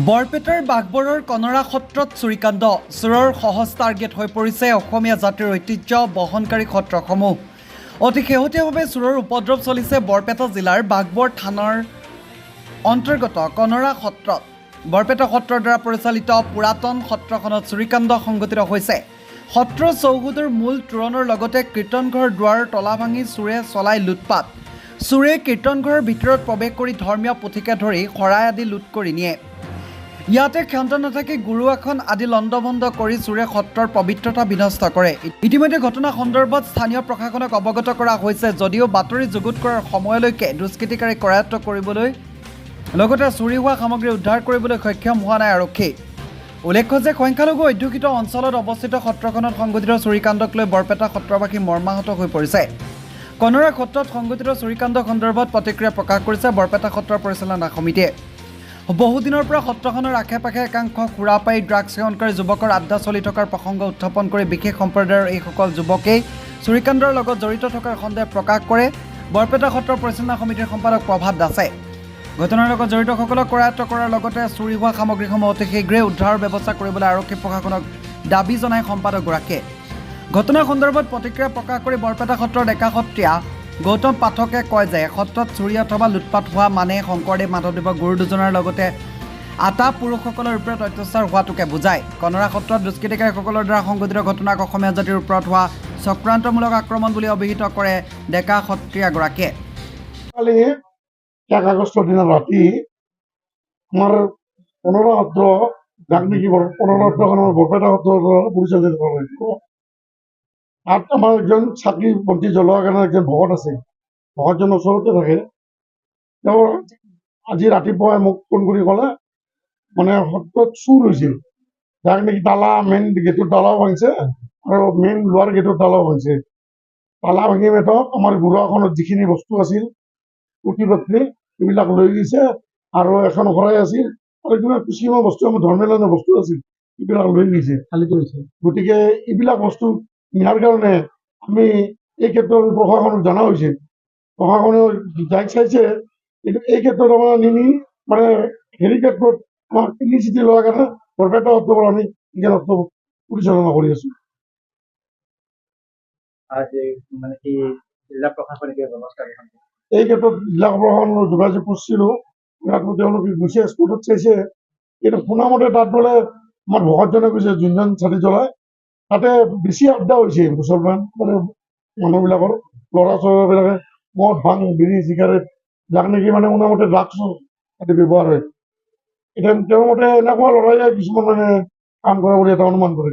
বৰপেটাৰ বাঘবৰৰ কনৰা সত্ৰত চুৰিকাণ্ড চোৰৰ সহজ টাৰ্গেট হৈ পৰিছে অসমীয়া জাতিৰ ঐতিহ্য বহনকাৰী সত্ৰসমূহ। অতি শেহতীয়াভাৱে চোৰৰ উপদ্ৰৱ চলিছে বৰপেটা জিলাৰ বাঘবৰ থানাৰ অন্তৰ্গত কনৰা সত্ৰত। বৰপেটা সত্ৰৰ দ্বাৰা পৰিচালিত পুৰাতন সত্ৰখনত চুৰিকাণ্ড সংঘটিত হৈছে। সত্ৰ চৌহদৰ মূল তোৰণৰ লগতে কীৰ্তনঘৰ দুৱাৰৰ তলা ভাঙি চোৰে চলাই লুটপাট। চোৰে কীৰ্তনঘৰৰ ভিতৰত প্ৰৱেশ কৰি ধৰ্মীয় পুথিকে ধৰি শৰাই আদি লুট কৰি নিয়ে। ইয়াতে ক্ষান্ত নাথাকি গুৰু আসন আদি লণ্ডভণ্ড কৰি চোৰে সত্ৰৰ পবিত্ৰতা বিনষ্ট কৰে। ইতিমধ্যে ঘটনা সন্দৰ্ভত স্থানীয় প্ৰশাসনক অৱগত কৰা হৈছে যদিও বাতৰি যুগুত কৰাৰ সময়লৈকে দুষ্কৃতিকাৰীক কৰায়ত্ব কৰিবলৈ লগতে চুৰি হোৱা সামগ্ৰী উদ্ধাৰ কৰিবলৈ সক্ষম হোৱা নাই আৰক্ষী। উল্লেখ্য যে সংখ্যালঘু অধ্যুষিত অঞ্চলত অৱস্থিত সত্ৰখনত সংঘটিত চুৰিকাণ্ডক লৈ বৰপেটা সত্ৰবাসী মৰ্মাহত হৈ পৰিছে। কনৰা সত্ৰত সংঘটিত চুৰিকাণ্ড সন্দৰ্ভত প্ৰতিক্ৰিয়া প্ৰকাশ কৰিছে বৰপেটা সত্ৰৰ পৰিচালনা সমিতিয়ে। বহুদিনৰ পৰা সত্ৰখনৰ আশে পাশে একাংশ সুৰাপায়ী ড্ৰাগছ সেৱনকাৰী যুৱকৰ আড্ডা চলি থকাৰ প্ৰসংগ উত্থাপন কৰি বিশেষ সম্প্ৰদায়ৰ এইসকল যুৱকেই চুৰিকাণ্ডৰ লগত জড়িত থকাৰ সন্দেহ প্ৰকাশ কৰে বৰপেটা সত্ৰৰ পৰিচালনা সমিতিৰ সম্পাদক প্ৰভাত দাসে। ঘটনাৰ লগত জড়িতসকলক কৰায়ত্ব কৰাৰ লগতে চুৰি হোৱা সামগ্ৰীসমূহ অতি শীঘ্ৰে উদ্ধাৰৰ ব্যৱস্থা কৰিবলৈ আৰক্ষী প্ৰশাসনক দাবী জনায় সম্পাদকগৰাকীয়ে। ঘটনাৰ সন্দৰ্ভত প্ৰতিক্ৰিয়া প্ৰকাশ কৰি বৰপেটা সত্ৰৰ ডেকা সত্ৰীয়া গৌতম পাঠকে কয় যে সত্ৰত চুৰি অথবা লুটপাট হোৱা মানে শংকৰদেৱ মাধৱদেৱৰ গুৰু দুজনাৰ লগতে আটা পুৰুষসকলৰ ওপৰত অত্যাচাৰ হোৱাটোকে বুজায়। কনৰা সত্ৰত দুষ্কৃতিকাৰীসকলৰ দ্বাৰা সংঘটিত ঘটনাক অসমীয়া জাতিৰ ওপৰত হোৱা চক্ৰান্তমূলক আক্ৰমণ বুলি অভিহিত কৰে ডেকা সত্ৰীয়াগৰাকীয়ে। কালি 1 আগষ্টৰ দিনা ৰাতি আমাৰ কনৰা সত্ৰ যাক নেকি কনৰা সত্ৰখন আমাৰ বৰপেটা সত্ৰৰ দ্বাৰা পৰিচালিত কৰা হৈছিল। তাত আমাৰ একজন চাকি বন্তি জ্বলোৱাৰ কাৰণে একজন ভকত আছে, ভকতজন ওচৰতে থাকে। তেওঁ আজি ৰাতিপুৱাই মোক ফোন কৰি ক'লে মানে সত্ৰত চুৰ হৈছিল, যাক নেকি তালা মেইন গেটৰ তালাও ভাঙিছে আৰু মেইন লোৱাৰ গেটৰ তালাও ভাঙিছে। তালা ভাঙি মেটক আমাৰ গুৰু আসনত যিখিনি বস্তু আছিল পুথি পত্ৰী এইবিলাক লৈ গৈছে আৰু এখন শৰাই আছিল আৰু কিবা কিছুমান বস্তু আমাৰ ধৰ্মীয় বস্তু আছিল এইবিলাক লৈ গৈছে খালি কৰিছে। গতিকে এইবিলাক বস্তু নিয়াৰ কাৰণে আমি এই ক্ষেত্ৰত প্ৰশাসনক জনা হৈছে, প্ৰশাসনেও যাই চাইছে, কিন্তু এই ক্ষেত্ৰত আমাৰ নিনি মানে হেৰি ক্ষেত্ৰত আমাক ইনিচিটি লোৱাৰ কাৰণে বৰপেটা সত্ৰৰ পৰা আমি জ্ঞান পৰিচালনা কৰি আছো। এই ক্ষেত্ৰত জিলা প্ৰশাসনৰ যোগাযোগ কৰিছিলো, তেওঁলোকে গৈছে স্পটত চাইছে, কিন্তু শুনামতে তাত বোলে আমাৰ ভকতজনে কৈছে যোনজন ছাতি জ্বলাই তাতে বেছি আড্ডা হৈছে মুছলমান মানে মানুহবিলাকৰ ল'ৰা ছোৱালীবিলাকে মদ ভাং বিড়ি চিগাৰেট যাক নেকি মানে শুনামতে ড্ৰাগছ তাতে ব্যৱহাৰ হয়। এতিয়া তেওঁৰ মতে এনেকুৱা ল'ৰাই কিছুমান মানে কাম কৰা বুলি এটা অনুমান কৰে।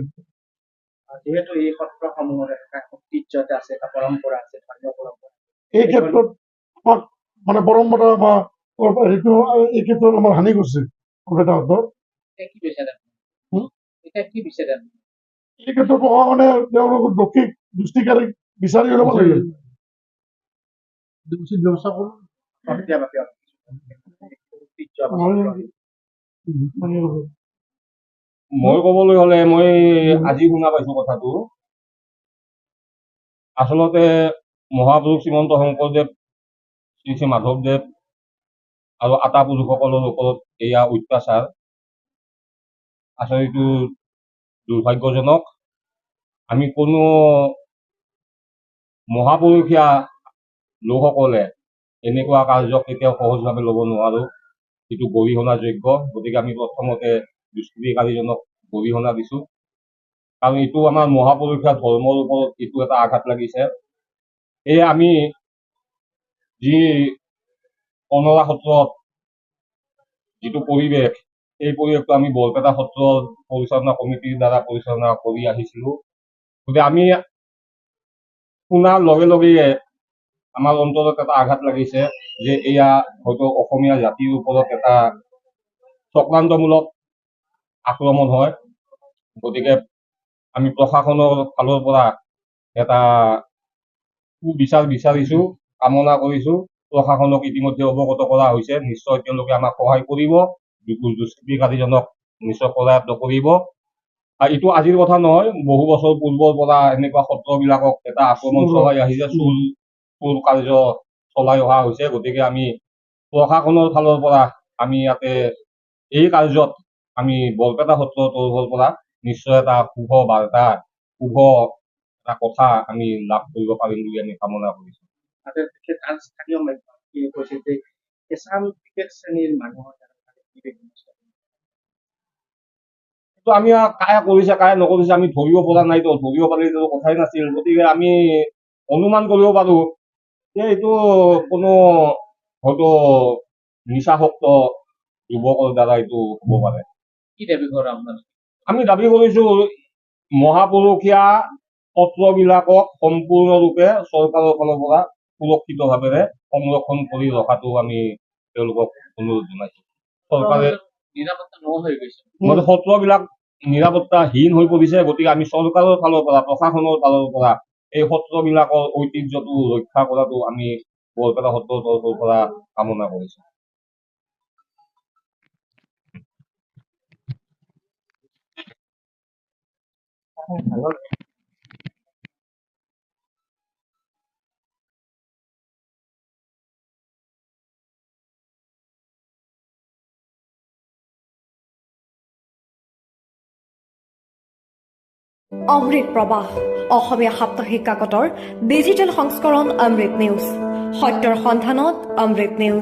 যিহেতু এই সত্ৰসমূহৰ ঐতিহ্য আছে, এটা পৰম্পৰা আছে, ধৰ্মীয় পৰম্পৰা, এই ক্ষেত্ৰত আমাক মানে পৰম্পৰা বা সেইটো এই ক্ষেত্ৰত আমাৰ হানি কৰিছে বৰপেটা সত্ৰৰ। এই ক্ষেত্ৰত প্ৰশাসনে তেওঁলোকৰ দোষী দুষ্কৃতিকাৰীক বিচাৰি ল'ব লাগে। মই ক'বলৈ হ'লে মই আজি শুনা পাইছো কথাটো। আচলতে মহাপুৰুষ শ্ৰীমন্ত শংকৰদেৱ, শ্ৰী শ্ৰী মাধৱদেৱ আৰু আটা পুৰুষসকলৰ ওপৰত এয়া অত্যাচাৰ। আচলতে এইটো দুৰ্ভাগ্যজনক। আমি কোনো মহাপুৰুষীয়া লোকসকলে এনেকুৱা কাৰ্যক কেতিয়াও সহজভাৱে ল'ব নোৱাৰো, এইটো গৰিহণাযোগ্য। গতিকে আমি প্ৰথমতে দুষ্কৃতিকাৰীজনক গৰিহণা দিছো, কাৰণ এইটো আমাৰ মহাপুৰুষীয়া ধৰ্মৰ ওপৰত এইটো এটা আঘাত লাগিছে। সেয়ে আমি যি কনৰা সত্ৰত যিটো পৰিৱেশ, এই পৰিৱেশটো আমি বৰপেটা সত্ৰৰ পৰিচালনা সমিতিৰ দ্বাৰা পৰিচালনা কৰি আহিছিলো। গতিকে আমি শুনাৰ লগে লগে আমাৰ অন্তৰত এটা আঘাত লাগিছে যে এয়া হয়তো অসমীয়া জাতিৰ ওপৰত এটা চক্ৰান্তমূলক আক্ৰমণ হয়। গতিকে আমি প্ৰশাসনৰ ফালৰ পৰা এটা সুবিচাৰ বিচাৰিছো, কামনা কৰিছো। প্ৰশাসনক ইতিমধ্যে অৱগত কৰা হৈছে, নিশ্চয় তেওঁলোকে আমাক সহায় কৰিব, দুষ্কৃতিকাৰীজনক নিশ্চয় কৰায়ত্ব কৰিব। আৰু এইটো আজিৰ কথা নহয়, বহু বছৰ পূৰ্বৰ পৰা এনেকুৱা সত্ৰবিলাকক এটা আক্ৰমণ চলাই আহিছে, চুৰ কাৰ্য চলাই অহা হৈছে। গতিকে আমি প্ৰশাসনৰ ফালৰ পৰা আমি ইয়াতে এই কাৰ্যত আমি বৰপেটা সত্ৰৰ তৰফৰ পৰা নিশ্চয় এটা শুভ বাৰ্তা, শুভ এটা কথা আমি লাভ কৰিব পাৰিম বুলি আমি কামনা কৰিছোঁ। তাত স্থানীয় মাধ্যমে কৈছে যে এছাম ক্ৰিকেট শ্ৰেণীৰ মানুহৰ দ্বাৰা তো আমি কায়ে কৰিছে কায়ে নকৰিছে আমি ধৰিব পৰা নাইতো, ধৰিব পাৰিলেতো কথাই নাছিল। গতিকে আমি অনুমান কৰিব পাৰো যে এইটো কোনো হয়তো নিচাসক্ত যুৱকৰ দ্বাৰা এইটো হ'ব পাৰে। কি দাবী কৰে আপোনালোকে? আমি দাবী কৰিছো মহাপুৰুষীয়া সত্ৰবিলাকক সম্পূৰ্ণৰূপে চৰকাৰৰ ফালৰ পৰা সুৰক্ষিতভাৱে সংৰক্ষণ কৰি ৰখাটো আমি তেওঁলোকক অনুৰোধ জনাইছো। চৰকাৰে নিৰাপত্তা নোহোৱা হৈ গৈছে। সত্ৰবিলাক নিৰাপত্তাহীন হৈ পৰিছে। গতিকে আমি চৰকাৰৰ ফালৰ পৰা, প্ৰশাসনৰ ফালৰ পৰা এই সত্ৰবিলাকৰ ঐতিহ্যটো ৰক্ষা কৰাটো আমি বৰপেটা সত্ৰৰ তৰফৰ পৰা কামনা কৰিছো। অমৃত প্ৰবাহ অসমীয়া সাপ্তাহিক কাকতৰ ডিজিটেল সংস্কৰণ অমৃত নিউজ, সত্যৰ সন্ধানত অমৃত নিউজ।